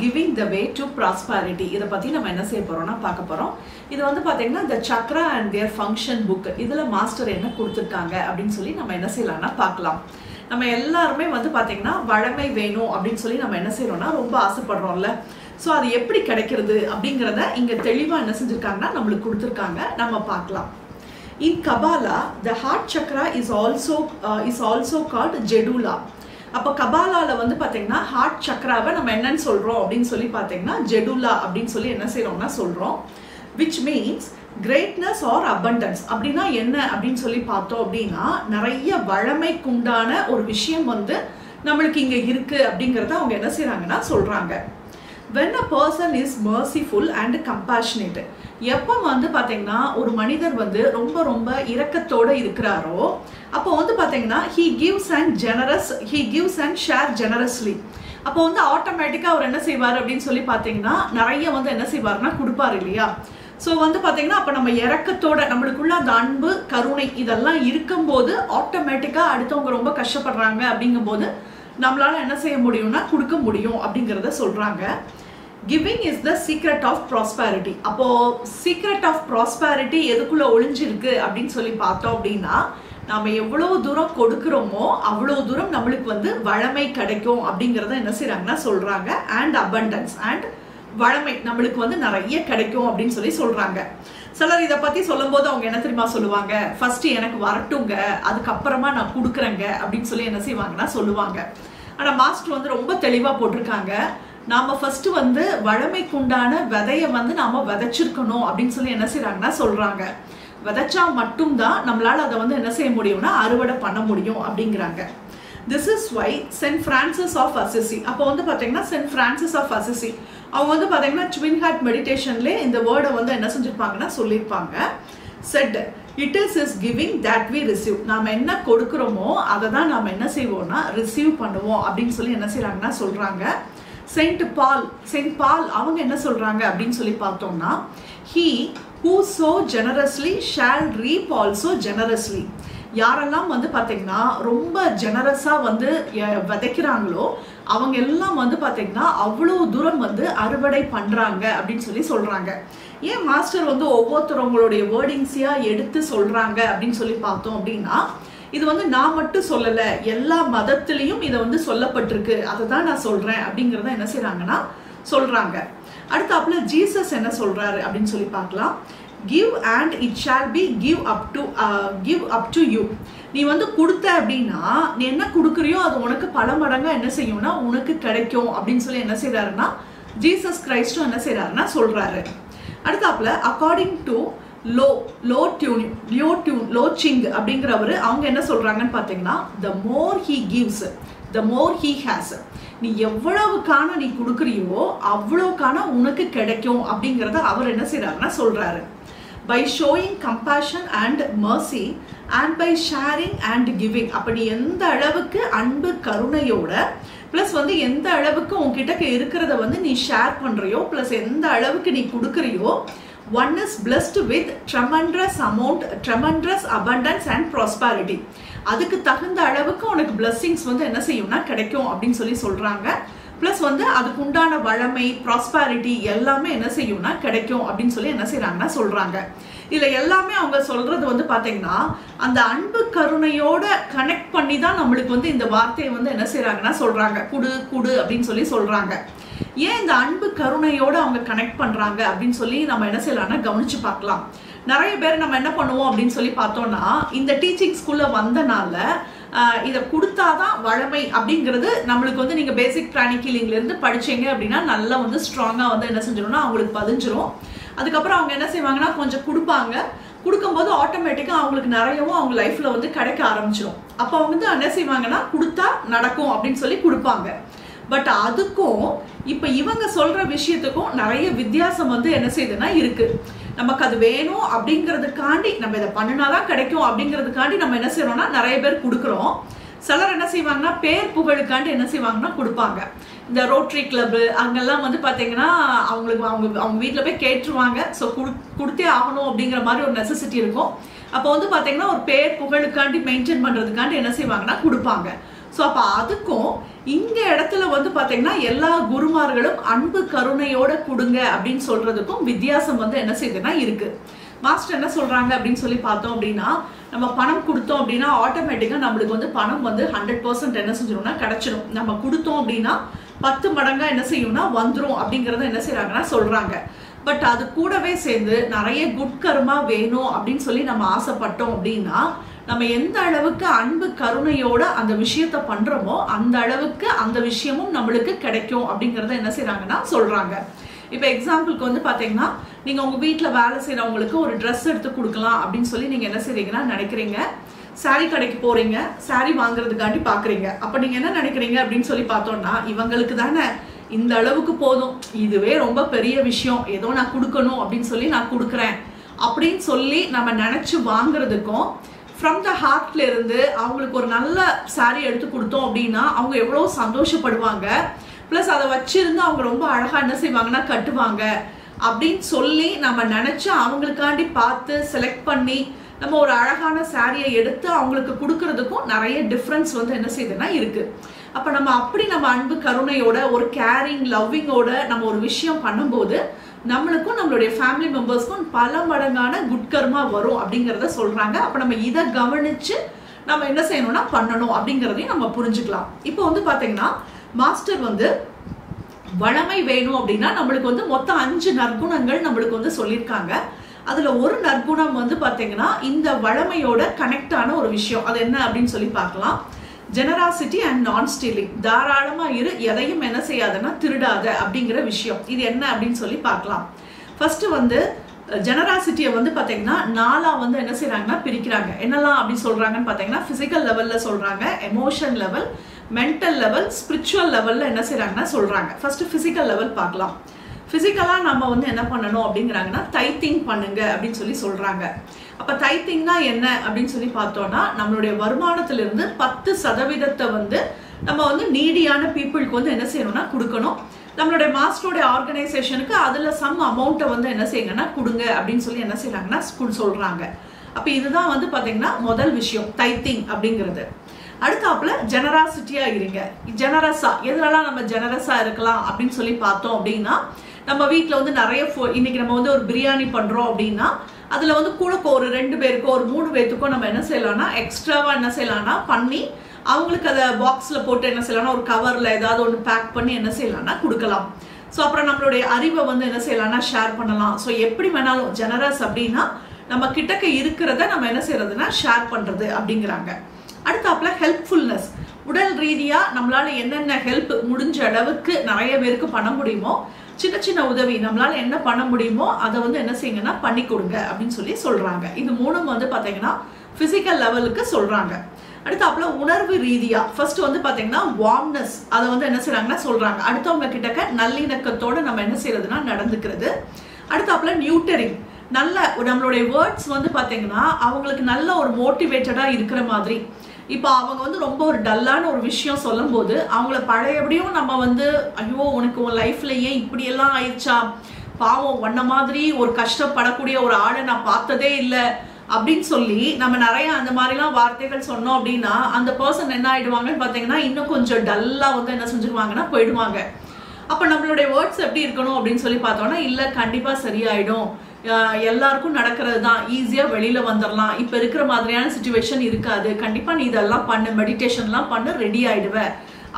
giving the way to prosperity. இத பத்தி நம்ம என்ன செய்ய போறோம்னா பார்க்க போறோம். இது வந்து பாத்தீங்கன்னா the chakra and their function book. இதுல மாஸ்டர் என்ன கொடுத்திருக்காங்க அப்படினு சொல்லி நம்ம என்ன செய்யலாம்னா பார்க்கலாம். நம்ம எல்லாரும் வந்து பாத்தீங்கன்னா வளமை வேணும் அப்படினு சொல்லி நம்ம என்ன செய்றோம்னா ரொம்ப ஆசைப்படுறோம்ல. சோ அது எப்படி கிடைக்கிறது அப்படிங்கறத இங்க தெளிவா என்ன செஞ்சிருக்காங்கன்னா நமக்கு கொடுத்திருக்காங்க. நம்ம பார்க்கலாம். In Kabbalah, the heart chakra is also called Jedula. அப்ப கபாலால வந்து பாத்தீங்கன்னா ஹார்ட் சக்கராவை நம்ம என்னன்னு சொல்றோம் அப்படின்னு சொல்லி பாத்தீங்கன்னா ஜெடுலா அப்படின்னு சொல்லி என்ன செய்றோம்னா சொல்றோம், which means greatness or abundance. அப்படின்னா என்ன அப்படின்னு சொல்லி பார்த்தோம் அப்படின்னா நிறைய வளமைக்குண்டான ஒரு விஷயம் வந்து நம்மளுக்கு இங்க இருக்கு அப்படிங்கறத அவங்க என்ன செய்றாங்கன்னா சொல்றாங்க. When a person is merciful and compassionate, எப்ப வந்து பாத்தீங்கன்னா ஒரு மனிதர் வந்து ரொம்ப ரொம்ப இரக்கத்தோட இருக்கிறாரோ அப்போ வந்து பாத்தீங்கன்னா he gives and share generously. அப்போ வந்து ஆட்டோமேட்டிக்கா அவர் என்ன செய்வார் அப்படின்னு சொல்லி பாத்தீங்கன்னா நிறைய வந்து என்ன செய்வார்னா கொடுப்பார் இல்லையா. சோ வந்து பாத்தீங்கன்னா அப்ப நம்ம இரக்கத்தோட நம்மளுக்குள்ள அந்த அன்பு கருணை இதெல்லாம் இருக்கும்போது ஆட்டோமேட்டிக்கா அடுத்தவங்க ரொம்ப கஷ்டப்படுறாங்க அப்படிங்கும்போது நம்மளால என்ன செய்ய முடியும்னா கொடுக்க முடியும் அப்படிங்கறத சொல்றாங்க. Giving is the secret of prosperity. அப்போ secret of prosperity எதுக்குள்ள ஒளிஞ்சிருக்கு அப்படின்னு சொல்லி பார்த்தோம் அப்படின்னா நாம எவ்வளவு தூரம் கொடுக்கிறோமோ அவ்வளவு தூரம் நம்மளுக்கு வந்து வளமை கிடைக்கும் அப்படிங்கறத என்ன செய்றாங்கன்னா சொல்றாங்க. and abundance and வளமை நம்மளுக்கு வந்து நிறைய கிடைக்கும் அப்படின்னு சொல்லி சொல்றாங்க. சிலர் இத பத்தி சொல்லும்போது அவங்க என்ன தெரியுமா சொல்லுவாங்க, ஃபர்ஸ்ட் எனக்கு வரட்டுங்க அதுக்கப்புறமா நான் கொடுக்குறேங்க அப்படின்னு சொல்லி என்ன செய்வாங்கன்னா சொல்லுவாங்க. ஆனா மாஸ்டர் வந்து ரொம்ப தெளிவா போட்டிருக்காங்க, நாம ஃபர்ஸ்ட் வந்து வளமைக்குண்டான விதையை வந்து நாம விதைச்சிருக்கணும் அப்படின்னு சொல்லி என்ன செய்றாங்கன்னா சொல்றாங்க. விதைச்சா மட்டும்தான் நம்மளால அதை வந்து என்ன செய்ய முடியும்னா அறுவடை பண்ண முடியும் அப்படிங்கிறாங்க. This is why Saint Francis of Assisi, அப்போ வந்து பாத்தீங்கன்னா Saint Francis of Assisi அவங்க வந்து பாத்தீங்கன்னா ட்வின் ஹார்ட் மெடிடேஷன்ல இந்த வேர்டை வந்து என்ன செஞ்சிருப்பாங்கன்னா சொல்லியிருப்பாங்க. said it is giving that we receive. நாம என்ன கொடுக்கிறோமோ அதை தான் நாம என்ன செய்வோம்னா ரிசீவ் பண்ணுவோம் அப்படின்னு சொல்லி என்ன செய்றாங்கன்னா சொல்றாங்க. Saint Paul அவங்க என்ன சொல்றாங்க அப்படின்னு சொல்லி பார்த்தோம்னா he who sow generously shall reap also generously. யாரெல்லாம் வந்து பாத்தீங்கன்னா ரொம்ப ஜெனரஸா வந்து விதைக்கிறாங்களோ அவங்க எல்லாம் வந்து பாத்தீங்கன்னா அவ்வளவு தூரம் வந்து அறுவடை பண்றாங்க அப்படின்னு சொல்லி சொல்றாங்க. ஏன் மாஸ்டர் வந்து ஒவ்வொருத்தவங்களுடைய வேர்டிங்ஸியா எடுத்து சொல்றாங்க அப்படின்னு சொல்லி பார்த்தோம் அப்படின்னா இது வந்து நான் மட்டும் சொல்லல, எல்லா மதத்திலையும் இதை வந்து சொல்லப்பட்டிருக்கு, அதை தான் நான் சொல்றேன் அப்படிங்கறத என்ன செய்றாங்கன்னா சொல்றாங்க. அடுத்தாப்புல ஜீசஸ் என்ன சொல்றாரு அப்படின்னு சொல்லி பார்க்கலாம். Give and it shall be give up to you. நீ வந்து கொடுத்த அப்படின்னா நீ என்ன கொடுக்குறியோ அது உனக்கு பல மடங்கா என்ன செய்யும்னா உனக்கு கிடைக்கும் அப்படின்னு சொல்லி என்ன செய்றாருன்னா ஜீசஸ் கிரைஸ்டும் என்ன செய்றாருன்னா சொல்றாரு. அடுத்தாப்புல அக்கார்டிங் டு லோ சிங் அப்படிங்கிறவரு அவங்க என்ன சொல்றாங்கன்னு பாத்தீங்கன்னா the more he gives the more he has. நீ எவ்வளவுக்கான நீ கொடுக்குறியோ அவ்வளவுக்கான உனக்கு கிடைக்கும் அப்படிங்கறத அவர் என்ன செய்றாருன்னா சொல்றாரு. By showing compassion and mercy and by sharing and giving. அப்ப நீ எந்த அளவுக்கு அன்பு கருணையோட பிளஸ் வந்து எந்த அளவுக்கு உன்கிட்ட இருக்கிறத வந்து நீ ஷேர் பண்றியோ பிளஸ் எந்த அளவுக்கு நீ கொடுக்குறியோ one is blessed with tremendous abundance and prosperity. அதுக்கு தகுந்த அளவுக்கு உனக்கு blessings வந்து என்ன செய்யும்னா கிடைக்கும் அப்படின்னு சொல்லி சொல்றாங்க. பிளஸ் வந்து அதுக்கு உண்டான வளமை ப்ராஸ்பரிட்டி எல்லாமே என்ன செய்யும்னா கிடைக்கும் அப்படின்னு சொல்லி என்ன செய்றாங்கன்னா சொல்றாங்க. இதுல எல்லாமே அவங்க சொல்றது வந்து பாத்தீங்கன்னா அந்த அன்பு கருணையோட கனெக்ட் பண்ணி தான் நம்மளுக்கு வந்து இந்த வார்த்தையை வந்து என்ன செய்றாங்கன்னா சொல்றாங்க, குடு அப்படின்னு சொல்லி சொல்றாங்க. ஏன் இந்த அன்பு கருணையோட அவங்க கனெக்ட் பண்றாங்க அப்படின்னு சொல்லி நம்ம என்ன செய்யலாம்னா கவனிச்சு பார்க்கலாம். நிறைய பேர் நம்ம என்ன பண்ணுவோம் அப்படின்னு சொல்லி பார்த்தோம்னா இந்த டீச்சிங் ஸ்கூல்ல வந்தனால இதை கொடுத்தாதான் வளமை அப்படிங்கிறது நம்மளுக்கு வந்து நீங்க பேசிக் பிராணிக் ஹீலிங்ல இருந்து படிச்சீங்க அப்படின்னா நல்லா வந்து ஸ்ட்ராங்கா வந்து என்ன செஞ்சிடும்னா அவங்களுக்கு பதிஞ்சிரும். அதுக்கப்புறம் அவங்க என்ன செய்வாங்கன்னா கொஞ்சம் கொடுப்பாங்க, கொடுக்கும்போது ஆட்டோமேட்டிக்கா அவங்களுக்கு நிறையவும் அவங்க லைஃப்ல வந்து கிடைக்க ஆரம்பிச்சிடும். அப்ப அவங்க வந்து என்ன செய்வாங்கன்னா கொடுத்தா நடக்கும் அப்படின்னு சொல்லி கொடுப்பாங்க. பட் அதுக்கும் இப்ப இவங்க சொல்ற விஷயத்துக்கும் நிறைய வித்தியாசம் வந்து என்ன செய்யுதுன்னா இருக்கு. நமக்கு அது வேணும் அப்படிங்கிறதுக்காண்டி நம்ம இதை பண்ணினாதான் கிடைக்கும் அப்படிங்கிறதுக்காண்டி நம்ம என்ன செய்யறோம்னா நிறைய பேர் கொடுக்குறோம். சிலர் என்ன செய்வாங்கன்னா பேர் புகழுக்காண்டி என்ன செய்வாங்கன்னா கொடுப்பாங்க. இந்த ரோட்டரி கிளப் அங்கெல்லாம் வந்து பாத்தீங்கன்னா அவங்களுக்கு அவங்க வீட்டுல போய் கேட்டுருவாங்க. ஸோ கொடுத்தே ஆகணும் அப்படிங்கிற மாதிரி ஒரு நெசசிட்டி இருக்கும். அப்போ வந்து பாத்தீங்கன்னா ஒரு பேர் புகழுக்காண்டி மெயின்டைன் பண்றதுக்காண்டி என்ன செய்வாங்கன்னா கொடுப்பாங்க. ஸோ அப்போ அதுக்கும் இங்க இடத்துல வந்து பாத்தீங்கன்னா எல்லா குருமார்களும் அன்பு கருணையோட கொடுங்க அப்படின்னு சொல்றதுக்கும் வித்தியாசம் வந்து என்ன செய்யுதுன்னா இருக்கு. மாஸ்டர் என்ன சொல்றாங்க அப்படின்னு சொல்லி பார்த்தோம் அப்படின்னா, நம்ம பணம் கொடுத்தோம் அப்படின்னா ஆட்டோமேட்டிக்கா நம்மளுக்கு வந்து பணம் வந்து 100% என்ன செஞ்சிடும்னா கிடைச்சிடும். நம்ம கொடுத்தோம் அப்படின்னா 10 மடங்கா என்ன செய்யும்னா வந்துடும் அப்படிங்கறத என்ன செய்யறாங்கன்னா சொல்றாங்க. பட் அது கூடவே சேர்ந்து நிறைய குட் கர்மா வேணும் அப்படின்னு சொல்லி நம்ம ஆசைப்பட்டோம் அப்படின்னா, நம்ம எந்த அளவுக்கு அன்பு கருணையோட அந்த விஷயத்த பண்றோமோ அந்த அளவுக்கு அந்த விஷயமும் நம்மளுக்கு கிடைக்கும் அப்படிங்கறத என்ன செய்யறாங்கன்னா சொல்றாங்க. இப்போ எக்ஸாம்பிளுக்கு வந்து பாத்தீங்கன்னா, நீங்க உங்க வீட்டுல வேலை செய்யறவங்களுக்கு ஒரு ட்ரெஸ் எடுத்து கொடுக்கலாம் அப்படின்னு சொல்லி நீங்க என்ன செய்றீங்கன்னா நினைக்கிறீங்க. சாரி கடைக்கு போறீங்க, சாரி வாங்குறதுக்காண்டி பாக்குறீங்க. அப்ப நீங்க என்ன நினைக்கிறீங்க அப்படின்னு சொல்லி பார்த்தோம்னா, இவங்களுக்கு தானே இந்த அளவுக்கு போதும், இதுவே ரொம்ப பெரிய விஷயம், ஏதோ நான் கொடுக்கணும் அப்படின்னு சொல்லி நான் கொடுக்குறேன் அப்படின்னு சொல்லி நம்ம நினைச்சு வாங்குறதுக்கும், ஃப்ரம் த ஹார்ட்ல இருந்து அவங்களுக்கு ஒரு நல்ல சாரி எடுத்து கொடுத்தோம் அப்படின்னா அவங்க எவ்வளவு சந்தோஷப்படுவாங்க. பிளஸ் அதை வச்சிருந்து அவங்க ரொம்ப அழகா என்ன செய்வாங்கன்னா கட்டுவாங்க அப்படின்னு சொல்லி நம்ம நினைச்சு அவங்களுக்காண்டி பார்த்து செலக்ட் பண்ணி நம்ம ஒரு அழகான சாரியை எடுத்து அவங்களுக்கு கொடுக்கறதுக்கும் நிறைய டிஃப்ரென்ஸ் வந்து என்ன செய்யுதுன்னா இருக்கு. அப்ப நம்ம அப்படி நம்ம அன்பு கருணையோட ஒரு கேரிங் லவ்விங்கோட நம்ம ஒரு விஷயம் பண்ணும்போது நம்மளுக்கும் நம்மளுடைய ஃபேமிலி மெம்பர்ஸ்க்கும் பல மடங்கான குட் கர்மா வரும் அப்படிங்கறத சொல்றாங்க. அப்ப நம்ம இதை கவனிச்சு நம்ம என்ன செய்யணும்னா பண்ணணும் அப்படிங்கறதையும் நம்ம புரிஞ்சுக்கலாம். இப்போ வந்து பாத்தீங்கன்னா மாஸ்டர் வந்து வளமை வேணும் அப்படின்னா நம்மளுக்கு வந்து மொத்தம் 5 நற்குணங்கள் நம்மளுக்கு வந்து சொல்லியிருக்காங்க. அதுல ஒரு நற்குணம் வந்து பாத்தீங்கன்னா இந்த வளமையோட கனெக்ட் ஆன ஒரு விஷயம். அது என்ன அப்படின்னு சொல்லி பார்க்கலாம். ஜெனராசிட்டி அண்ட் நான் ஸ்டீலிங். தாராளமா இரு, எதையும் என்ன செய்யாதுன்னா திருடாத அப்படிங்கிற விஷயம். இது என்ன அப்படின்னு சொல்லி பார்க்கலாம். ஃபர்ஸ்ட் வந்து ஜெனராசிட்டியை வந்து பாத்தீங்கன்னா 4ஆ வந்து என்ன செய்யறாங்கன்னா பிரிக்கிறாங்க. என்னெல்லாம் அப்படி சொல்றாங்கன்னு பாத்தீங்கன்னா, பிசிக்கல் லெவல்ல சொல்றாங்க, emotion level, mental level, spiritual லெவல்ல என்ன செய்யறாங்கன்னா சொல்றாங்க. ஃபர்ஸ்ட் பிசிக்கல் லெவல் பார்க்கலாம். பிசிக்கலா நம்ம வந்து என்ன பண்ணணும் அப்படிங்கிறாங்கன்னா டைத்திங் பண்ணுங்க அப்படின்னு சொல்லி சொல்றாங்க. அப்ப டைத்திங்னா என்ன அப்படின்னு சொல்லி பார்த்தோம்னா, நம்மளுடைய வருமானத்திலிருந்து 10% வந்து நம்ம வந்து நீடியான பீப்புளுக்கு வந்து என்ன செய்யணும்னா கொடுக்கணும். நம்மளுடைய மாஸ்டரோட ஆர்கனைசேஷனுக்கு அதுல சம் அமௌண்ட்டை வந்து என்ன செய்யுங்கன்னா கொடுங்க அப்படின்னு சொல்லி என்ன செய்யறாங்கன்னா சொல்றாங்க. அப்ப இதுதான் வந்து பாத்தீங்கன்னா முதல் விஷயம் டைத்திங் அப்படிங்கிறது. அடுத்தாப்புல ஜெனராசிட்டியா இருங்க. ஜெனரஸா எதுலலாம் நம்ம ஜெனரஸா இருக்கலாம் அப்படின்னு சொல்லி பார்த்தோம் அப்படின்னா, நம்ம வீட்டுல வந்து நிறைய இன்னைக்கு நம்ம வந்து ஒரு பிரியாணி பண்றோம் அப்படின்னா அதுல வந்து கூட ஒரு 2 பேருக்கோ ஒரு 3 பேருக்கோ நம்ம என்ன செய்யலாம்னா எக்ஸ்ட்ராவா என்ன செய்யலாம்னா பண்ணி அவங்களுக்கு அதை பாக்ஸ்ல போட்டு என்ன செய்யலாம்னா ஒரு கவர்ல ஏதாவது ஒன்று பேக் பண்ணி என்ன செய்யலாம்னா கொடுக்கலாம். ஸோ அப்புறம் நம்மளுடைய அறிவை வந்து என்ன செய்யலாம்னா ஷேர் பண்ணலாம். ஸோ எப்படி வேணாலும் ஜெனரஸ் அப்படின்னா நம்ம கிட்டக்க இருக்கிறத நம்ம என்ன செய்யறதுன்னா ஷேர் பண்றது அப்படிங்கிறாங்க. அடுத்தாப்புல ஹெல்ப்ஃபுல்னஸ். உடல் ரீதியா நம்மளால என்னென்ன ஹெல்ப் முடிஞ்ச அளவுக்கு நிறைய பேருக்கு பண்ண முடியுமோ, சின்ன சின்ன உதவி நம்மளால என்ன பண்ண முடியுமோ அதை வந்து என்ன செய்யுங்கன்னா பண்ணி கொடுங்க அப்படின்னு சொல்லி சொல்றாங்க. இது 3 வந்து பாத்தீங்கன்னா பிசிக்கல் லெவலுக்கு சொல்றாங்க. அடுத்தாப்புல உணர்வு ரீதியா ஃபர்ஸ்ட் வந்து பாத்தீங்கன்னா வார்ம்னஸ், அதை வந்து என்ன செய்யறாங்கன்னா சொல்றாங்க. அடுத்தவங்க கிட்டக்க நல்லிணக்கத்தோட நம்ம என்ன செய்யறதுன்னா நடந்துக்கிறது. அடுத்தாப்புல நியூட்டரிங். நல்ல நம்மளுடைய வேர்ட்ஸ் வந்து பாத்தீங்கன்னா அவங்களுக்கு நல்ல ஒரு மோட்டிவேட்டடா இருக்கிற மாதிரி. இப்போ அவங்க வந்து ரொம்ப ஒரு டல்லான ஒரு விஷயம் சொல்லும் போது அவங்கள பழையபடியும் நம்ம வந்து ஐயோ உனக்கு உன் லைஃப்ல ஏன் இப்படி எல்லாம் ஆயிடுச்சா, பாவம் உன்ன மாதிரி ஒரு கஷ்டப்படக்கூடிய ஒரு ஆளை நான் பார்த்ததே இல்லை அப்படின்னு சொல்லி நம்ம நிறைய அந்த மாதிரிலாம் வார்த்தைகள் சொன்னோம் அப்படின்னா அந்த பர்சன் என்ன ஆயிடுவாங்கன்னு பாத்தீங்கன்னா இன்னும் கொஞ்சம் டல்லா வந்து என்ன செஞ்சிருவாங்கன்னா போயிடுவாங்க. அப்ப நம்மளுடைய வேர்ட்ஸ் எப்படி இருக்கணும் அப்படின்னு சொல்லி பார்த்தோம்னா, இல்ல கண்டிப்பா சரியாயிடும், எல்லாருக்கும் நடக்கிறது தான், ஈஸியா வெளியில வந்துடலாம், இப்ப இருக்கிற மாதிரியான சிச்சுவேஷன் இருக்காது, கண்டிப்பா நீ இதெல்லாம் பண்ணு, மெடிடேஷன்லாம் பண்ணு, ரெடி ஆயிடுவ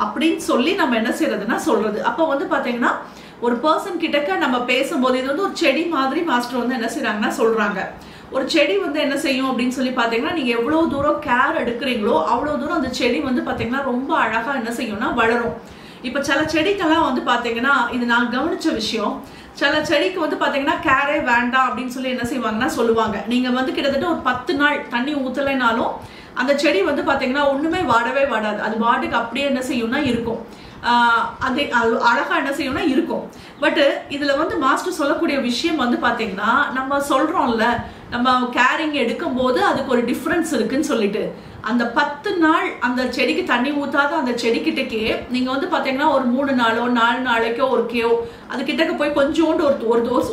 அப்படின்னு சொல்லி நம்ம என்ன செய்யறதுன்னா சொல்றது. அப்ப வந்து பாத்தீங்கன்னா ஒரு பர்சன் கிட்டக்க நம்ம பேசும்போது இது வந்து ஒரு செடி மாதிரி மாஸ்டர் வந்து என்ன செய்யறாங்கன்னா சொல்றாங்க. ஒரு செடி வந்து என்ன செய்யும் அப்படின்னு சொல்லி பாத்தீங்கன்னா, நீங்க எவ்வளவு தூரம் கேர் எடுக்கிறீங்களோ அவ்வளவு தூரம் அந்த செடி வந்து பாத்தீங்கன்னா ரொம்ப அழகா என்ன செய்யும்னா வளரும். இப்ப சில செடிக்கெல்லாம் வந்து பாத்தீங்கன்னா, இது நான் கவனிச்ச விஷயம், சில செடிக்கு வந்து பாத்தீங்கன்னா கேரே வேண்டாம் அப்படின்னு சொல்லி என்ன செய்வாங்கன்னா சொல்லுவாங்க. நீங்க வந்து கிட்டத்தட்ட ஒரு 10 நாள் தண்ணி ஊத்தலைனாலும் அந்த செடி வந்து பாத்தீங்கன்னா ஒண்ணுமே வாடவே வாடாது, அது வாட்டுக்கு அப்படியே என்ன செய்யும்னா இருக்கும். அது அழகா என்ன செய்யும்னா இருக்கும். பட் இதுல வந்து மாஸ்டர் சொல்லக்கூடிய விஷயம் வந்து பாத்தீங்கன்னா, நம்ம சொல்றோம்ல நம்ம கேரிங் எடுக்கும் போது அதுக்கு ஒரு டிஃபரன்ஸ் இருக்குன்னு சொல்லிட்டு, அந்த 10 நாள் அந்த செடிக்கு தண்ணி ஊத்தாத அந்த செடிக்கிட்டக்கே நீங்க வந்து பாத்தீங்கன்னா ஒரு 3 நாளோ 4 நாளைக்கோ ஒரு கேவோ அது கிட்டக்க போய் கொஞ்சோண்டு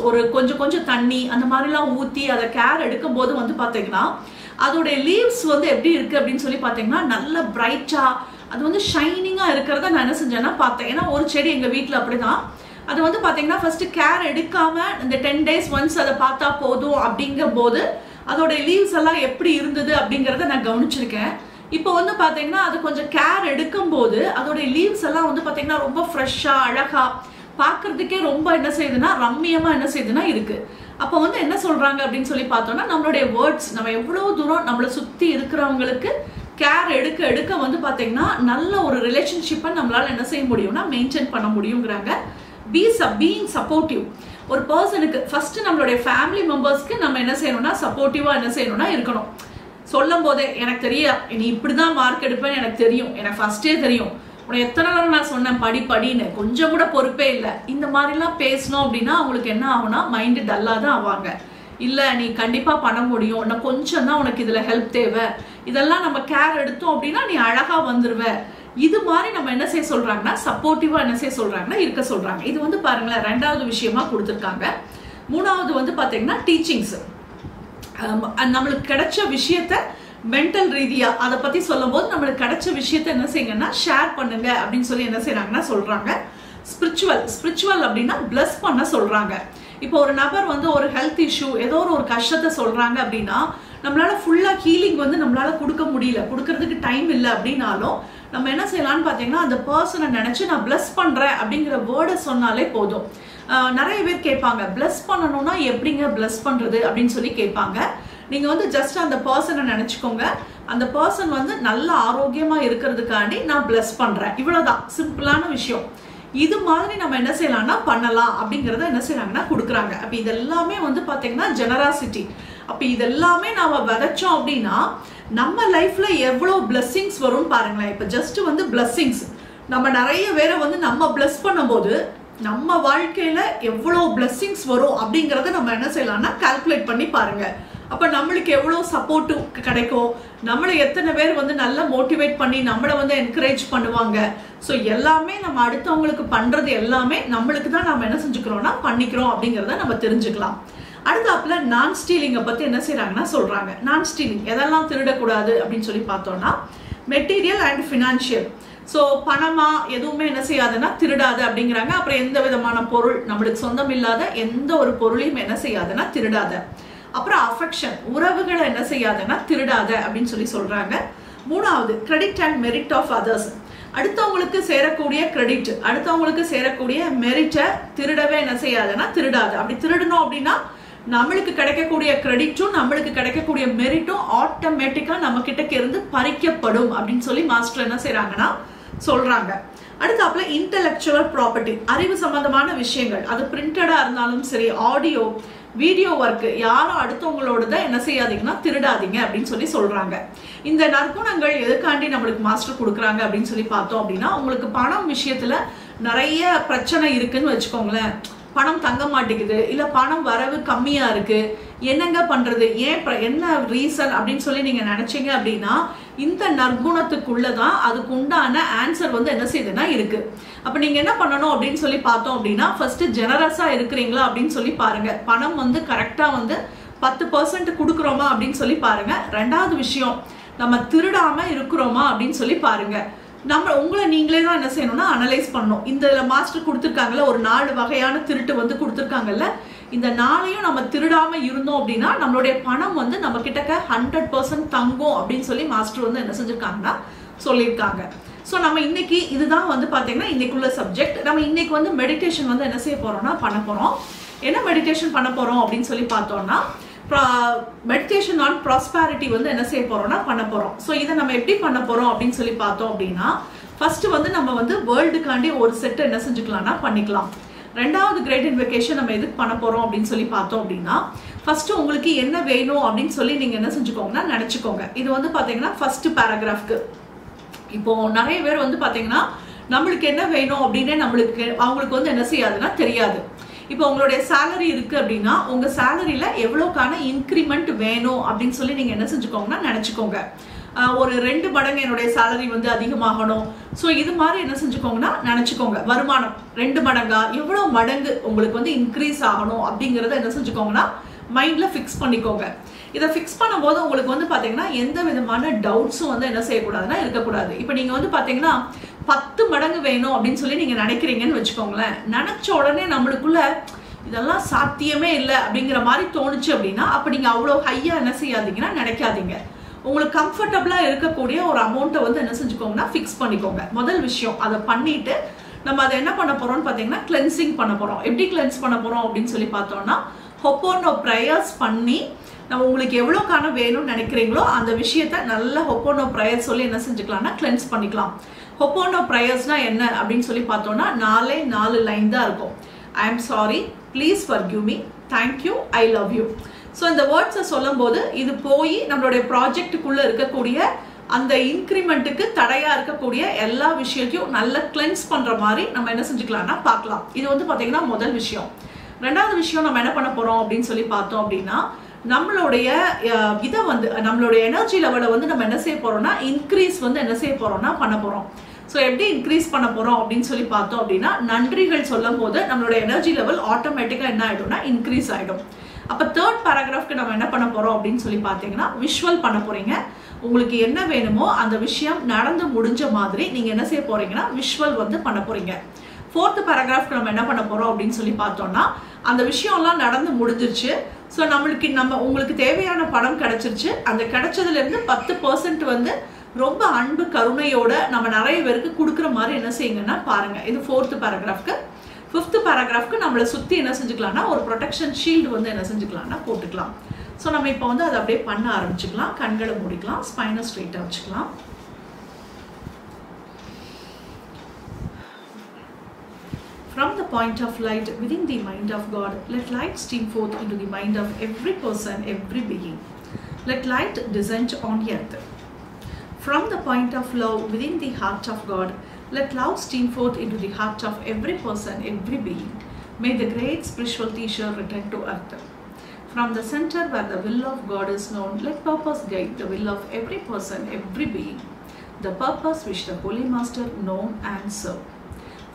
ஒரு கொஞ்சம் தண்ணி அந்த மாதிரிலாம் ஊத்தி அதை கேர் எடுக்கும் போது வந்து பாத்தீங்கன்னா அதோடைய லீவ்ஸ் வந்து எப்படி இருக்கு அப்படின்னு சொல்லி பாத்தீங்கன்னா நல்ல பிரைட்டா அது வந்து ஷைனிங்காக இருக்கிறத நான் என்ன செஞ்சேன்னா பார்த்தேன். ஏன்னா ஒரு செடி எங்கள் வீட்டில் அப்படிதான், அது வந்து பார்த்தீங்கன்னா ஃபர்ஸ்ட் கேர் எடுக்காம இந்த 10 days ஒன்ஸ் அதை பார்த்தா போதும் அப்படிங்கும் போது அதோட லீவ்ஸ் எல்லாம் எப்படி இருந்தது அப்படிங்கிறத நான் கவனிச்சிருக்கேன். இப்போ வந்து பார்த்தீங்கன்னா அது கொஞ்சம் கேர் எடுக்கும் போது அதோட லீவ்ஸ் எல்லாம் வந்து பார்த்தீங்கன்னா ரொம்ப ஃப்ரெஷ்ஷாக அழகாக பார்க்கறதுக்கே ரொம்ப என்ன செய்யுதுன்னா ரம்மியமாக என்ன செய்யுதுன்னா இருக்கு. அப்போ வந்து என்ன சொல்றாங்க அப்படின்னு சொல்லி பார்த்தோம்னா, நம்மளுடைய வேர்ட்ஸ் நம்ம எவ்வளோ தூரம் நம்மளை சுற்றி இருக்கிறவங்களுக்கு கேர் எடுக்க எடுக்க வந்து பார்த்தீங்கன்னா நல்ல ஒரு ரிலேஷன்ஷிப்பை நம்மளால என்ன செய்ய முடியும்னா மெயின்டைன் பண்ண முடியுங்கிறாங்க. Being supportive. ஒரு பர்சனுக்கு ஃபர்ஸ்ட் நம்மளுடைய ஃபேமிலி மெம்பர்ஸ்க்கு நம்ம என்ன செய்யணும்னா சப்போர்ட்டிவாக என்ன செய்யணும்னா இருக்கணும். சொல்லும் போதே எனக்கு தெரியும் நீ இப்படிதான் மார்க் எடுப்பேன்னு எனக்கு தெரியும், எனக்கு ஃபர்ஸ்டே தெரியும், உனக்கு எத்தனை நாள் நான் சொன்னேன் படின்னு, கொஞ்சம் கூட பொறுப்பே இல்லை, இந்த மாதிரிலாம் பேசணும் அப்படின்னா அவங்களுக்கு என்ன ஆகும்னா மைண்டு டல்லாக தான் ஆவாங்க. இல்லை நீ கண்டிப்பாக பண்ண முடியும், இன்னும் கொஞ்சம் தான் உனக்கு இதில் ஹெல்ப் தேவை, இதெல்லாம் நம்ம கேர் எடுத்தோம் அப்படின்னா நீ அழகாக வந்துடுவ. இது மாதிரி நம்ம என்ன செய்ய சொல்றாங்கன்னா சப்போர்ட்டிவா என்ன செய்ய சொல்றாங்கன்னா இருக்க சொல்றாங்க. இது வந்து பாருங்களேன் 2வது விஷயமா கொடுத்துருக்காங்க. 3வது வந்து பாத்தீங்கன்னா டீச்சிங்ஸ். நம்மளுக்கு கிடைச்ச விஷயத்த மென்டல் ரீதியா அதை பத்தி சொல்லும் போது நம்மளுக்கு கிடைச்ச விஷயத்த என்ன செய்யுங்கன்னா ஷேர் பண்ணுங்க அப்படின்னு சொல்லி என்ன செய்யறாங்கன்னா சொல்றாங்க. ஸ்பிரிச்சுவல் அப்படின்னா பிளஸ் பண்ண சொல்றாங்க. இப்போ ஒரு நபர் வந்து ஒரு ஹெல்த் இஷ்யூ ஏதோ ஒரு கஷ்டத்தை சொல்றாங்க அப்படின்னா நம்மளால ஃபுல்லா ஹீலிங் வந்து நம்மளால கொடுக்க முடியல, கொடுக்கறதுக்கு டைம் இல்லை அப்படின்னாலும் நம்ம என்ன செய்யலாம்னு பார்த்தீங்கன்னா அந்த பர்சனை நினைச்சு நான் பிளஸ் பண்றேன் அப்படிங்கிற வேர்டை சொன்னாலே போதும். நிறைய பேர் கேட்பாங்க பிளஸ் பண்ணணும்னா எப்படிங்க பிளஸ் பண்றது அப்படின்னு சொல்லி கேட்பாங்க. நீங்க வந்து ஜஸ்ட் அந்த பர்சனை நினைச்சுக்கோங்க, அந்த பர்சன் வந்து நல்ல ஆரோக்கியமா இருக்கிறதுக்காண்டி நான் பிளஸ் பண்றேன், இவ்வளவுதான் சிம்பிளான விஷயம். இது மாதிரி நம்ம என்ன செய்யலாம்னா பண்ணலாம் அப்படிங்கறத என்ன செய்யறாங்கன்னா கொடுக்குறாங்க. அப்ப இதெல்லாமே வந்து பாத்தீங்கன்னா ஜெனராசிட்டி. அப்ப இதெல்லாமே நாம விதைச்சோம் அப்படின்னா நம்ம லைஃப்ல எவ்வளவு பிளஸ்ஸிங்ஸ் வரும் பாருங்களேன். இப்ப ஜஸ்ட் வந்து பிளஸ்ஸிங்ஸ் நம்ம நிறைய பேரை வந்து நம்ம பிளஸ் பண்ணும்போது நம்ம வாழ்க்கையில எவ்வளவு பிளஸ்ஸிங்ஸ் வரும் அப்படிங்கறத நம்ம என்ன செய்யலாம்னா கால்குலேட் பண்ணி பாருங்க. அப்ப நம்மளுக்கு எவ்வளவு சப்போர்ட் கிடைக்கும், நம்மளை எத்தனை பேர் வந்து நல்லா மோட்டிவேட் பண்ணி நம்மளை வந்து என்கரேஜ் பண்ணுவாங்க. ஸோ எல்லாமே நம்ம அடுத்தவங்களுக்கு பண்றது எல்லாமே நம்மளுக்கு தான் நம்ம என்ன செஞ்சுக்கிறோம்னா பண்ணிக்கிறோம் அப்படிங்கிறத நம்ம தெரிஞ்சுக்கலாம். அடுத்தாப்புல நான் ஸ்டீலிங்கை பத்தி என்ன செய்யறாங்கன்னா சொல்றாங்க. நான் ஸ்டீலிங் எதெல்லாம் திருடக்கூடாது அப்படின்னு சொல்லி பார்த்தோம்னா மெட்டீரியல் அண்ட் ஃபினான்ஷியல். ஸோ பணமா எதுவுமே என்ன செய்யாதுன்னா திருடாது அப்படிங்கிறாங்க. அப்புறம் எந்த விதமான பொருள் நம்மளுக்கு சொந்தம் இல்லாத எந்த ஒரு பொருளையும் என்ன செய்யாதுன்னா திருடாத. அப்புறம் அஃபெக்ஷன் உறவுகளை என்ன செய்யாதுன்னா திருடாத அப்படின்னு சொல்லி சொல்றாங்க. 3வது credit and merit of others. அடுத்தவங்களுக்கு சேரக்கூடிய கிரெடிட் அடுத்தவங்களுக்கு சேரக்கூடிய மெரிட்டை திருடவே என்ன செய்யாதுன்னா திருடாது. அப்படி திருடணும் அப்படின்னா நம்மளுக்கு கிடைக்கக்கூடிய கிரெடிட்டும் நம்மளுக்கு கிடைக்கக்கூடிய மெரிட்டும் ஆட்டோமேட்டிக்கா நம்ம கிட்ட இருந்து பறிக்கப்படும் அப்படின்னு சொல்லி மாஸ்டர் என்ன செய்யறாங்கன்னா சொல்றாங்க. அடுத்தாப்புல இன்டெலெக்சுவல் ப்ராப்பர்ட்டி அறிவு சம்பந்தமான விஷயங்கள், அது பிரிண்டடா இருந்தாலும் சரி ஆடியோ வீடியோ ஒர்க் யாரும் அடுத்தவங்களோட என்ன செய்யாதீங்கன்னா திருடாதீங்க அப்படின்னு சொல்லி சொல்றாங்க. இந்த நற்குணங்கள் எதுக்காண்டி நம்மளுக்கு மாஸ்டர் கொடுக்குறாங்க அப்படின்னு சொல்லி பார்த்தோம் அப்படின்னா உங்களுக்கு பணம் விஷயத்துல நிறைய பிரச்சனை இருக்குன்னு வச்சுக்கோங்களேன். பணம் தங்க மாட்டேங்குது, இல்ல பணம் வரவு கம்மியா இருக்கு, என்னங்க பண்றது, ஏன் என்ன ரீசன் அப்படின்னு சொல்லி நீங்க நினைச்சீங்க அப்படின்னா இந்த நற்குணத்துக்குள்ளதான் அதுக்கு உண்டான ஆன்சர் வந்து என்ன செய்யுதுன்னா இருக்கு. அப்ப நீங்க என்ன பண்ணணும் அப்படின்னு சொல்லி பார்த்தோம் அப்படின்னா ஃபர்ஸ்ட் ஜெனரஸா இருக்கிறீங்களா அப்படின்னு சொல்லி பாருங்க. பணம் வந்து கரெக்டா வந்து 10% கொடுக்குறோமா அப்படின்னு சொல்லி பாருங்க. 2வது விஷயம் நம்ம திருடாம இருக்கிறோமா அப்படின்னு சொல்லி பாருங்க. நம்ம உங்களை நீங்களே தான் என்ன செய்யணும்னா அனலைஸ் பண்ணணும். இந்த மாஸ்டர் கொடுத்துருக்காங்கல்ல ஒரு 4 வகையான திருட்டு வந்து கொடுத்துருக்காங்கல்ல, இந்த 4ஐயும் நம்ம திருடாம இருந்தோம் அப்படின்னா நம்மளுடைய பணம் வந்து நம்ம கிட்டக்க 100% தங்கும் அப்படின்னு சொல்லி மாஸ்டர் வந்து என்ன செஞ்சிருக்காங்கன்னா சொல்லியிருக்காங்க. ஸோ நம்ம இன்னைக்கு இதுதான் வந்து பார்த்தீங்கன்னா இன்னைக்குள்ள சப்ஜெக்ட். நம்ம இன்னைக்கு வந்து மெடிடேஷன் வந்து என்ன செய்ய போறோம்னா பண்ண போறோம். என்ன மெடிடேஷன் பண்ண போறோம் அப்படின்னு சொல்லி பார்த்தோம்னா மெடிடேஷன் ஆன் ப்ராஸ்பெரிட்டி வந்து என்ன செய்ய போறோம்னா பண்ண போறோம். ஸோ இதை நம்ம எப்படி பண்ண போறோம் அப்படின்னு சொல்லி பார்த்தோம் அப்படின்னா ஃபர்ஸ்ட் வந்து நம்ம வந்து வேர்ல்டுக்காண்டி ஒரு செட் என்ன செஞ்சுக்கலாம்னா பண்ணிக்கலாம். 2வது கிரேட் இன்வெகேஷன் நம்ம எதுக்கு பண்ண போறோம் அப்படின்னு சொல்லி பார்த்தோம் அப்படின்னா ஃபர்ஸ்ட் உங்களுக்கு என்ன வேணும் அப்படின்னு சொல்லி நீங்க என்ன செஞ்சுக்கோங்கன்னா நினைச்சுக்கோங்க. இது வந்து பாத்தீங்கன்னா ஃபர்ஸ்ட் பேராகிராஃப்க்கு இப்போ நிறைய பேர் வந்து பாத்தீங்கன்னா நம்மளுக்கு என்ன வேணும் அப்படின்னு அவங்களுக்கு வந்து என்ன செய்யாதுன்னா தெரியாது. இப்போ உங்களுடைய சேலரி இருக்கு அப்படின்னா உங்க சேலரியில எவ்வளவுக்கான இன்க்ரிமெண்ட் வேணும் அப்படின்னு சொல்லி நீங்க என்ன செஞ்சுக்கோங்கன்னா நினைச்சுக்கோங்க. ஒரு 2 மடங்கு என்னுடைய சேலரி வந்து அதிகமாகணும். ஸோ இது மாதிரி என்ன செஞ்சுக்கோங்கன்னா நினைச்சுக்கோங்க. வருமானம் 2 மடங்கா எவ்வளவு மடங்கு உங்களுக்கு வந்து இன்க்ரீஸ் ஆகணும் அப்படிங்கறத என்ன செஞ்சுக்கோங்கன்னா மைண்டில் ஃபிக்ஸ் பண்ணிக்கோங்க. இதை ஃபிக்ஸ் பண்ணும்போது உங்களுக்கு வந்து பார்த்தீங்கன்னா எந்த விதமான டவுட்ஸும் வந்து என்ன செய்யக்கூடாதுன்னா இருக்கக்கூடாது. இப்போ நீங்கள் வந்து பார்த்தீங்கன்னா 10 மடங்கு வேணும் அப்படின்னு சொல்லி நீங்கள் நினைக்கிறீங்கன்னு வச்சுக்கோங்களேன். நினச்ச உடனே நம்மளுக்குள்ள இதெல்லாம் சாத்தியமே இல்லை அப்படிங்கிற மாதிரி தோணுச்சு அப்படின்னா அப்போ நீங்கள் அவ்வளோ ஹையாக என்ன செய்யாதீங்கன்னா நினைக்காதீங்க. உங்களுக்கு கம்ஃபர்டபுளாக இருக்கக்கூடிய ஒரு அமௌண்ட்டை வந்து என்ன செஞ்சுக்கோங்கன்னா ஃபிக்ஸ் பண்ணிக்கோங்க. முதல் விஷயம் அதை பண்ணிட்டு நம்ம அதை என்ன பண்ண போகிறோம்னு பார்த்தீங்கன்னா கிளென்சிங் பண்ண போகிறோம். எப்படி கிளென்ஸ் பண்ண போகிறோம் அப்படின்னு சொல்லி பார்த்தோம்னா ஹொப்போனோ ப்ரேயர்ஸ் பண்ணி நம்ம உங்களுக்கு எவ்வளோக்கான வேணும்னு நினைக்கிறீங்களோ அந்த விஷயத்த நல்ல ஹொப்போனோ ப்ரேயர் சொல்லி என்ன செஞ்சுக்கலாம்னா கிளென்ஸ் பண்ணிக்கலாம். ஹொப்போனோ ப்ரேயர்ஸ்னா என்ன அப்படின்னு சொல்லி பார்த்தோம்னா 4 லைன் தான் இருக்கும். I am sorry, please forgive me, thank you, I love you. So இந்த வேர்ட்ஸை சொல்லும் போது இது போய் நம்மளுடைய ப்ராஜெக்டுக்குள்ளே இருக்கக்கூடிய அந்த இன்க்ரிமெண்ட்டுக்கு தடையாக இருக்கக்கூடிய எல்லா விஷயத்தையும் நல்லா கிளென்ஸ் பண்ணுற மாதிரி நம்ம என்ன செஞ்சுக்கலாம்னா பார்க்கலாம். இது வந்து பார்த்தீங்கன்னா முதல் விஷயம். ரெண்டாவது விஷயம் நம்ம என்ன பண்ண போகிறோம் அப்படின்னு சொல்லி பார்த்தோம் அப்படின்னா நம்மளுடைய இதை வந்து நம்மளுடைய எனர்ஜி லெவலை வந்து நம்ம என்ன செய்ய போகிறோம்னா இன்க்ரீஸ் வந்து என்ன செய்ய போகிறோம்னா பண்ண போகிறோம். ஸோ எப்படி இன்க்ரீஸ் பண்ண போகிறோம் அப்படின்னு சொல்லி பார்த்தோம் அப்படின்னா நன்றிகள் சொல்லும் போது நம்மளுடைய எனர்ஜி லெவல் ஆட்டோமேட்டிக்காக என்ன ஆகிடும்னா இன்க்ரீஸ் ஆகிடும். அப்போ 3rd பேராகிராஃப்க்கு நம்ம என்ன பண்ண போகிறோம் அப்படின்னு சொல்லி பார்த்தீங்கன்னா விஷுவல் பண்ண போகிறீங்க. உங்களுக்கு என்ன வேணுமோ அந்த விஷயம் நடந்து முடிஞ்ச மாதிரி நீங்கள் என்ன செய்ய போகிறீங்கன்னா விஷுவல் வந்து பண்ண போகிறீங்க. 4th பேராகிராஃப்க்கு நம்ம என்ன பண்ண போகிறோம் அப்படின்னு சொல்லி பார்த்தோம்னா அந்த விஷயம்லாம் நடந்து முடிஞ்சிருச்சு. ஸோ உங்களுக்கு தேவையான பணம் கிடைச்சிருச்சு. அந்த கிடைச்சதுலேருந்து 10% வந்து ரொம்ப அன்பு கருணையோட நம்ம நிறைய பேருக்கு கொடுக்குற மாதிரி என்ன செய்யுங்கன்னா பாருங்க. இது 4th பேராகிராஃப்க்கு. 5th பேராகிராஃப்க்கு நம்மளை சுற்றி என்ன செஞ்சுக்கலாம்னா ஒரு ப்ரொடெக்ஷன் ஷீல்டு வந்து என்ன செஞ்சுக்கலாம்னா போட்டுக்கலாம். ஸோ நம்ம இப்போ வந்து அதை அப்படியே பண்ண ஆரம்பிச்சுக்கலாம். கண்களை மூடிக்கலாம், ஸ்பைனை ஸ்ட்ரெயிட்டாக வச்சுக்கலாம். From the point of light within the mind of God, let light stream forth into the mind of every person, every being. Let light descend on earth. From the point of love within the heart of God, let love stream forth into the heart of every person, every being. May the great spiritual teacher return to earth. From the center where the will of God is known, let purpose guide the will of every person, every being. The purpose which the Holy Master know and serve.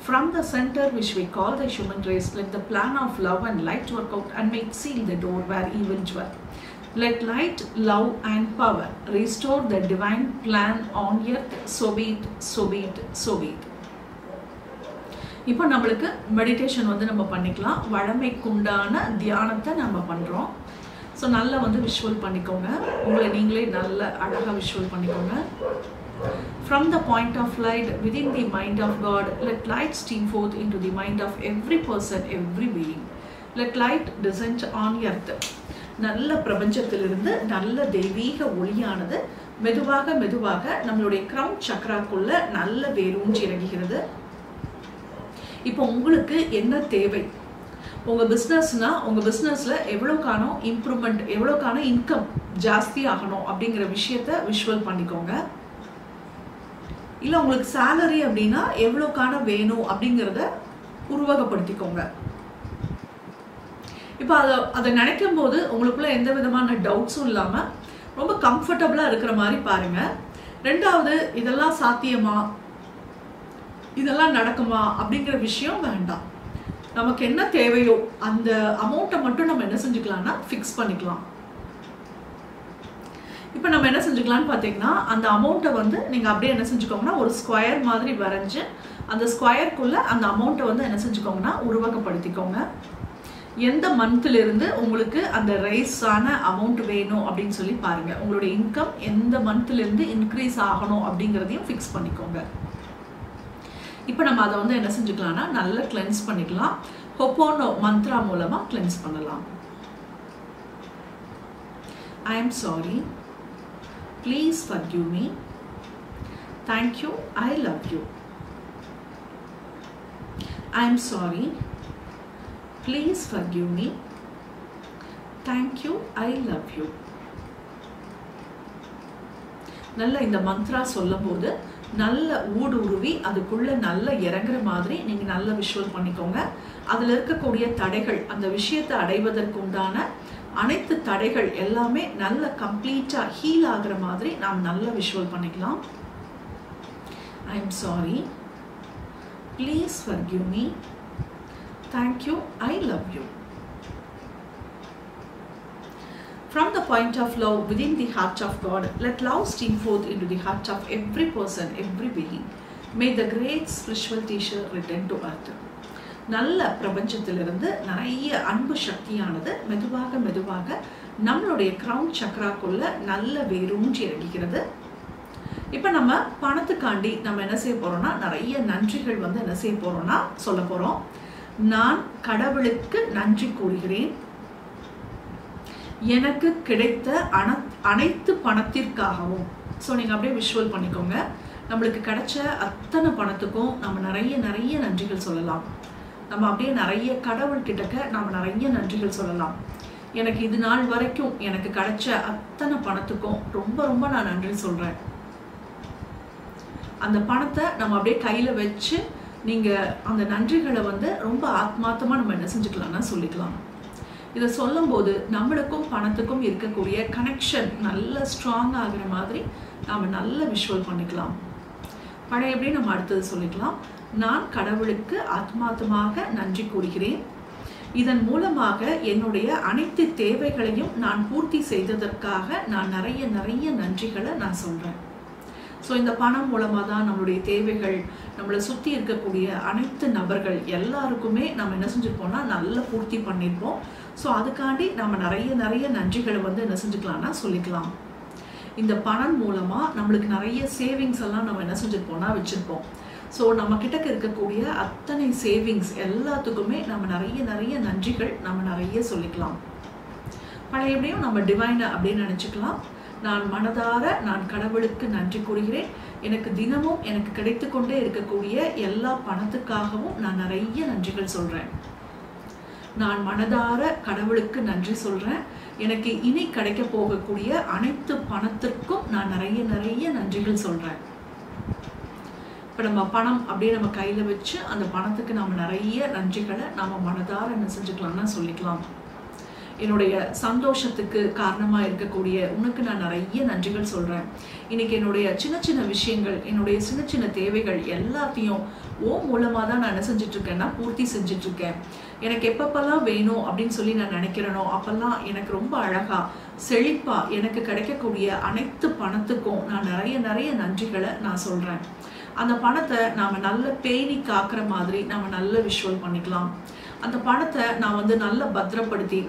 From the center which we call the human race, let the plan of love and light work out and make seal the door where evil dwell. Let light, love and power restore the divine plan on earth. So be it, so be it, so be it. இப்போ நம்மளுக்கு meditation வந்து நம்ம பண்ணிக்கலாம். வழமைக்குண்டான தியானத்தை நம்ம பண்ணுறோம். So நல்லா வந்து விஷுவல் பண்ணிக்கோங்க. உங்களை நீங்களே நல்ல அழகாக விஷுவல் பண்ணிக்கோங்க. From the point of light within the mind of God, let light stream forth into the mind of every person, every being. Let light descend on earth. நல்ல பிரபஞ்சத்திலிருந்து நல்ல தெய்வீக ஒளியானது மெதுவாக மெதுவாக நம்மளுடைய கிரவுன் சக்கராக்குள்ள நல்ல வேரூன்றி இறங்குகிறது. இப்போ உங்களுக்கு என்ன தேவை? உங்கள் பிஸ்னஸ்னால் உங்கள் பிஸ்னஸில் எவ்வளோக்கான இம்ப்ரூவ்மெண்ட், எவ்வளோக்கான இன்கம் ஜாஸ்தி ஆகணும் அப்படிங்கிற விஷயத்த விஷுவல் பண்ணிக்கோங்க. இல்லை உங்களுக்கு சேலரி அப்படின்னா எவ்வளோக்கான வேணும் அப்படிங்கிறத உருவகப்படுத்திக்கோங்க. இப்போ அதை நினைக்கும் போது உங்களுக்குள்ள எந்த விதமான டவுட்ஸும் இல்லாமல் ரொம்ப கம்ஃபர்டபுளாக இருக்கிற மாதிரி பாருங்கள். ரெண்டாவது, இதெல்லாம் சாத்தியமா, இதெல்லாம் நடக்குமா அப்படிங்கிற விஷயம் வேண்டாம். நமக்கு என்ன தேவையோ அந்த அமௌண்ட்டை மட்டும் நம்ம என்ன செஞ்சுக்கலாம்னா ஃபிக்ஸ் பண்ணிக்கலாம். இப்போ நம்ம என்ன செஞ்சுக்கலாம்னு பார்த்தீங்கன்னா அந்த அமௌண்ட்டை வந்து நீங்கள் அப்படியே என்ன செஞ்சுக்கோங்கன்னா ஒரு ஸ்கொயர் மாதிரி வரைஞ்சி அந்த ஸ்கொயருக்குள்ளே அந்த அமௌண்ட்டை வந்து என்ன செஞ்சுக்கோங்கன்னா உருவகப்படுத்திக்கோங்க. எந்த மந்த்லேருந்து உங்களுக்கு அந்த ரைஸான அமௌண்ட் வேணும் அப்படின்னு சொல்லி பாருங்கள். உங்களுடைய இன்கம் எந்த மந்த்லேருந்து இன்க்ரீஸ் ஆகணும் அப்படிங்கிறதையும் ஃபிக்ஸ் பண்ணிக்கோங்க. இப்போ நம்ம அதை வந்து என்ன செஞ்சுக்கலாம்னா நல்லா கிளென்ஸ் பண்ணிக்கலாம். ஹொப்போனோ மந்த்ரா மூலமாக கிளென்ஸ் பண்ணலாம். I am sorry, please forgive me, thank you, I love you. I am sorry, please forgive me, thank you, I love you. நல்ல இந்த மந்த்ரா சொல்லும் போது நல்ல ஊடுருவி அதுக்குள்ளே நல்ல இறங்குற மாதிரி நீங்கள் நல்ல விஷுவல் பண்ணிக்கோங்க. அதில் இருக்கக்கூடிய தடைகள், அந்த விஷயத்தை அடைவதற்கு உண்டான அனைத்து தடைகள் எல்லாமே நல்ல கம்ப்ளீட்டாக ஹீல் ஆகிற மாதிரி நாம் நல்ல விஷுவல் பண்ணிக்கலாம். I am sorry, please forgive me, thank you, I love you. From the point of love within the heart of God, let love stream forth into the heart of every person, every being. May the great spiritual teacher return to earth. நல்ல பிரபஞ்சத்திலிருந்து நிறைய அன்பு சக்தியானது மெதுவாக மெதுவாக நம்மளுடைய crown சக்ராக்குள்ள நல்ல வேரூன்றி இறங்குகிறது. இப்போ நம்ம பணத்துக்காண்டி நம்ம என்ன செய்ய போறோம்னா நிறைய நன்றிகள் வந்து என்ன செய்ய போறோம்னா சொல்ல போறோம். நான் கடவுளுக்கு நன்றி கூறுகிறேன். எனக்கு கிடைத்த அனைத்து பணத்திற்காகவும். ஸோ நீங்கள் அப்படியே விஷுவல் பண்ணிக்கோங்க. நம்மளுக்கு கிடைச்ச அத்தனை பணத்துக்கும் நம்ம நிறைய நன்றிகள் சொல்லலாம். நம்ம அப்படியே நிறைய கடவுள்கிட்டக்க நம்ம நிறைய நன்றிகள் சொல்லலாம். எனக்கு இது நாள் வரைக்கும் எனக்கு கிடைச்ச அத்தனை பணத்துக்கும் ரொம்ப நான் நன்றி சொல்கிறேன். அந்த பணத்தை நம்ம அப்படியே கையில் வச்சு நீங்கள் அந்த நன்றிகளை வந்து ரொம்ப ஆத்மார்த்தமாக நம்ம என்ன செஞ்சுக்கலாம்னா சொல்லிக்கலாம். இதை சொல்லும்போது நம்மளுக்கும் பணத்துக்கும் இருக்கக்கூடிய கனெக்ஷன் நல்ல ஸ்ட்ராங் ஆகிற மாதிரி நாம் நல்ல விஷுவல் பண்ணிக்கலாம். பழையபடி நம்ம அடுத்தது சொல்லிக்கலாம். நான் கடவுளுக்கு ஆத்மார்த்தமாக நன்றி கூறுகிறேன். இதன் மூலமாக என்னுடைய அனைத்து தேவைகளையும் நான் பூர்த்தி செய்ததற்காக நான் நிறைய நன்றிகளை நான் சொல்கிறேன். ஸோ இந்த பணம் மூலமாக தான் நம்மளுடைய தேவைகள், நம்மளை சுற்றி இருக்கக்கூடிய அனைத்து நபர்கள் எல்லாருக்குமே நம்ம என்ன செஞ்சுருப்போம்னா நல்லா பூர்த்தி பண்ணியிருப்போம். ஸோ அதுக்காண்டி நம்ம நிறைய நன்றிகளை வந்து என்ன செஞ்சுக்கலாம்னா சொல்லிக்கலாம். இந்த பணம் மூலமாக நம்மளுக்கு நிறைய சேவிங்ஸ் எல்லாம் நம்ம என்ன செஞ்சுருப்போம்னா வச்சுருப்போம். ஸோ நம்ம கிட்டக்க இருக்கக்கூடிய அத்தனை சேவிங்ஸ் எல்லாத்துக்குமே நம்ம நிறைய நன்றிகள் நம்ம நிறைய சொல்லிக்கலாம். பழையபடியும் நம்ம டிவைனை அப்படின்னு நினச்சிக்கலாம். நான் மனதார நான் கடவுளுக்கு நன்றி கூறுகிறேன். எனக்கு தினமும் எனக்கு கிடைத்து கொண்டே இருக்கக்கூடிய எல்லா பணத்துக்காகவும் நான் நிறைய நன்றிகள் சொல்கிறேன். நான் மனதார கடவுளுக்கு நன்றி சொல்கிறேன். எனக்கு இனி கிடைக்க போகக்கூடிய அனைத்து பணத்திற்கும் நான் நிறைய நன்றிகள் சொல்கிறேன். இப்போ நம்ம பணம் அப்படியே நம்ம கையில் வச்சு அந்த பணத்துக்கு நம்ம நிறைய நன்றிகளை நம்ம மனதார என்ன செஞ்சுக்கலாம்னா சொல்லிக்கலாம். என்னுடைய சந்தோஷத்துக்கு காரணமாக இருக்கக்கூடிய உனக்கு நான் நிறைய நன்றிகள் சொல்கிறேன். இன்றைக்கி என்னுடைய சின்ன விஷயங்கள், என்னுடைய சின்ன தேவைகள் எல்லாத்தையும் ஓ மூலமாக தான் நான் என்ன செஞ்சிட்ருக்கேன்னா பூர்த்தி செஞ்சிட்ருக்கேன். எனக்கு எப்பப்பெல்லாம் வேணும் அப்படின்னு சொல்லி நான் நினைக்கிறேனோ அப்போல்லாம் எனக்கு ரொம்ப அழகாக செழிப்பாக எனக்கு கிடைக்கக்கூடிய அனைத்து பணத்துக்கும் நான் நிறைய நன்றிகளை நான் சொல்கிறேன். அந்த பணத்தை நாம் நல்ல பேணி காக்கிற மாதிரி நம்ம நல்ல விஷுவல் பண்ணிக்கலாம். அந்த பணத்தை நான் வந்து நல்ல பத்திரப்படுத்தி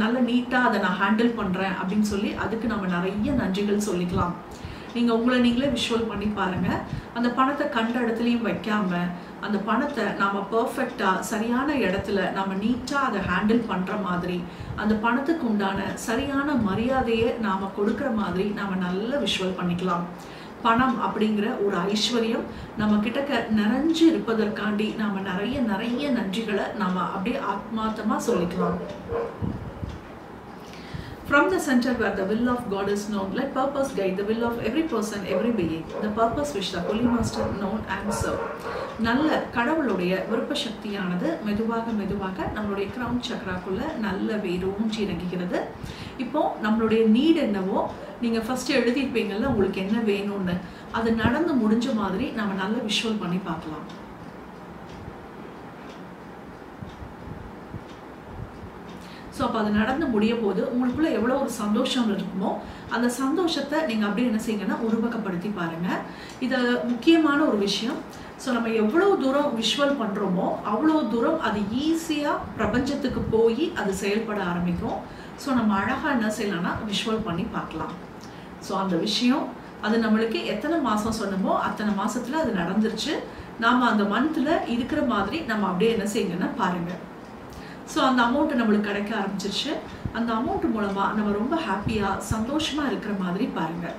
நல்ல நீட்டாக அதை நான் ஹேண்டில் பண்ணுறேன் அப்படின்னு சொல்லி அதுக்கு நம்ம நிறைய நன்றிகள் சொல்லிக்கலாம். நீங்கள் உங்களை நீங்களே விஷுவல் பண்ணி பாருங்கள். அந்த பணத்தை கண்ட இடத்துலையும் வைக்காமல் அந்த பணத்தை நாம் பர்ஃபெக்டாக சரியான இடத்துல நம்ம நீட்டாக அதை ஹேண்டில் பண்ணுற மாதிரி அந்த பணத்துக்கு உண்டான சரியான மரியாதையை நாம் கொடுக்குற மாதிரி நாம் நல்ல விஷுவல் பண்ணிக்கலாம். பணம் அப்படிங்கிற ஒரு ஐஸ்வர்யம் நம்ம கிட்டக்க நிறைஞ்சு இருப்பதற்காண்டி நாம நிறைய நன்றிகளை நாம அப்படியே ஆத்மார்த்தமா சொல்லிக்கலாம். From the center where the will of God is known, let purpose guide the will of every person, every being. The purpose which the Holy Master known and serve. நல்ல கடவுளுடைய விருப்ப சக்தியானது மெதுவாக நம்மளுடைய கிரவுன் சக்ராக்குள்ள நல்ல வேரூன்றி இறங்குகிறது. இப்போ நம்மளுடைய நீட் என்னவோ நீங்கள் ஃபஸ்ட்டு எழுதியிருப்பீங்கள்ல உங்களுக்கு என்ன வேணும்னு, அது நடந்து முடிஞ்ச மாதிரி நம்ம நல்ல விஷுவல் பண்ணி பார்க்கலாம். ஸோ அப்போ அது நடந்து முடிய போது உங்களுக்குள்ள எவ்வளோ ஒரு சந்தோஷம் இருக்குமோ அந்த சந்தோஷத்தை நீங்கள் அப்படியே என்ன செய்யுங்கன்னா உருவகப்படுத்தி பாருங்கள். இது முக்கியமான ஒரு விஷயம். ஸோ நம்ம எவ்வளோ தூரம் விஷுவல் பண்ணுறோமோ அவ்வளோ தூரம் அது ஈஸியாக பிரபஞ்சத்துக்கு போய் அது செயல்பட ஆரம்பிக்கும். ஸோ நம்ம அழகாக என்ன செய்யலாம்னா விஷுவல் பண்ணி பார்க்கலாம். ஸோ அந்த விஷயம் அது நம்மளுக்கு எத்தனை மாதம் சொன்னமோ அத்தனை மாதத்தில் அது நடந்துருச்சு. நாம் அந்த மந்தில் இருக்கிற மாதிரி நம்ம அப்படியே என்ன செய்யுங்கன்னா பாருங்கள். ஸோ அந்த அமௌண்ட்டு நம்மளுக்கு கிடைக்க ஆரம்பிச்சிருச்சு. அந்த அமௌண்ட் மூலமாக நம்ம ரொம்ப ஹாப்பியாக சந்தோஷமாக இருக்கிற மாதிரி பாருங்கள்.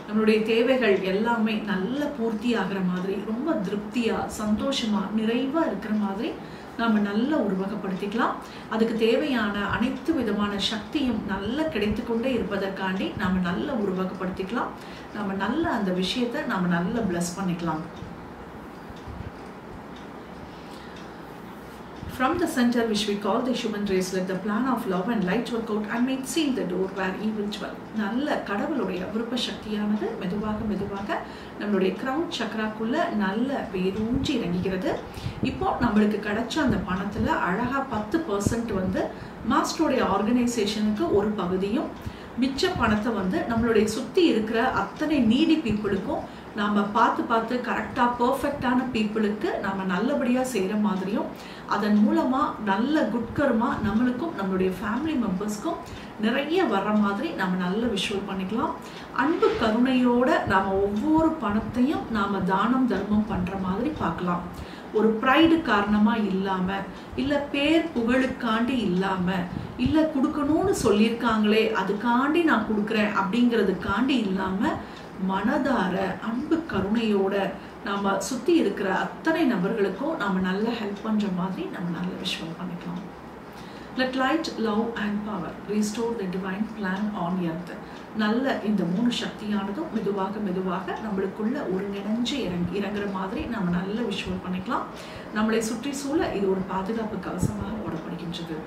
நம்மளுடைய தேவைகள் எல்லாமே நல்ல பூர்த்தி ஆகிற மாதிரி ரொம்ப திருப்தியாக சந்தோஷமாக நிறைவாக இருக்கிற மாதிரி நாம் நல்ல உருவகப்படுத்திக்கலாம். அதுக்கு தேவையான அனைத்து விதமான சக்தியும் நல்ல கிடைத்து கொண்டே இருப்பதற்காண்டி நாம் நல்ல உருவகப்படுத்திக்கலாம். நம்ம நல்ல அந்த விஷயத்தை நாம் நல்ல பிளஸ் பண்ணிக்கலாம். From the center, which we call the human race, let the plan of love and light work out and may seal the door where evil dwell. நல்ல கடவுளுடைய விருப்ப சக்தியானது மெதுவாக மெதுவாக நம்மளுடைய கிரவுன் சக்கராக்குள்ள நல்ல வேரூன்றி இறங்குகிறது. இப்போ நம்மளுக்கு கிடைச்ச அந்த பணத்துல அழகா 10% வந்து மாஸ்டருடைய ஆர்கனைசேஷனுக்கு ஒரு பகுதியும், மிச்ச பணத்தை வந்து நம்மளுடைய சுத்தி இருக்கிற அத்தனை நீடி பீப்புளுக்கும் நாம பார்த்து கரெக்டா பெர்ஃபெக்டான பீப்புளுக்கு நாம நல்லபடியா செய்யற மாதிரியும், அதன் மூலமா நல்ல குட்கர்மா நம்மளுக்கும் நம்மளுடைய ஃபேமிலி மெம்பர்ஸ்க்கும் நிறைய வர்ற மாதிரி நாம நல்ல விஷுவல் பண்ணிக்கலாம். அன்பு கருணையோட நாம ஒவ்வொரு பணத்தையும் நாம தானம் தர்மம் பண்ற மாதிரி பார்க்கலாம். ஒரு ப்ரைடு காரணமா இல்லாம, இல்ல பேர் புகழுக்காண்டி இல்லாம, இல்ல கொடுக்கணும்னு சொல்லியிருக்காங்களே அதுக்காண்டி நான் கொடுக்குறேன் அப்படிங்கிறதுக்காண்டி இல்லாம, மனதார அன்பு கருணையோட நாம சுத்தி இருக்கிற அத்தனை நபர்களுக்கும் நாம நல்ல ஹெல்ப் பண்ற மாதிரி நம்ம நல்ல விஷுவல் பண்ணிக்கலாம். Let light, love and power restore the divine plan on earth. நல்ல இந்த 3 சக்தியானதும் மெதுவாக மெதுவாக நம்மளுக்குள்ள ஒருங்கிணைஞ்சு இறங்குற மாதிரி நம்ம நல்ல விஷுவல் பண்ணிக்கலாம். நம்மளை சுற்றி சூழ இது ஒரு பாதுகாப்பு கவசமாக போடப்படுகின்றது.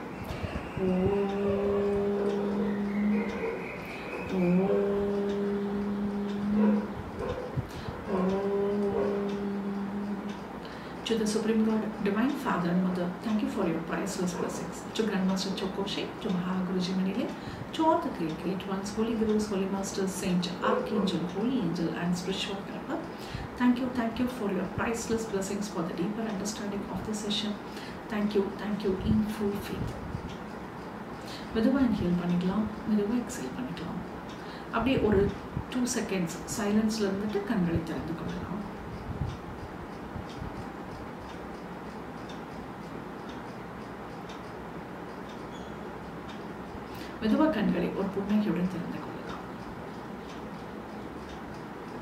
To the Supreme God, Divine Father and Mother, thank you for your priceless blessings. To Grandmaster Chokoshe, to Mahaguruji Manile, to all the great ones, Holy Gurus, Holy Masters, Saint, Archangel, Holy Angel and Spiritual Helper, thank you for your priceless blessings for the deeper understanding of this session. Thank you in full faith. மெதுவாக inhale பண்ணிக்கலாம், மெதுவாக exhale பண்ணிக்கலாம். அப்படியே ஒரு 2 seconds சைலன்ஸ்ல இருந்துட்டு கண்களை திறந்து கொள்ளலாம். மெதுவாக கண்களை ஒரு புன்னகையுடன் திறந்து கொள்ளலாம்.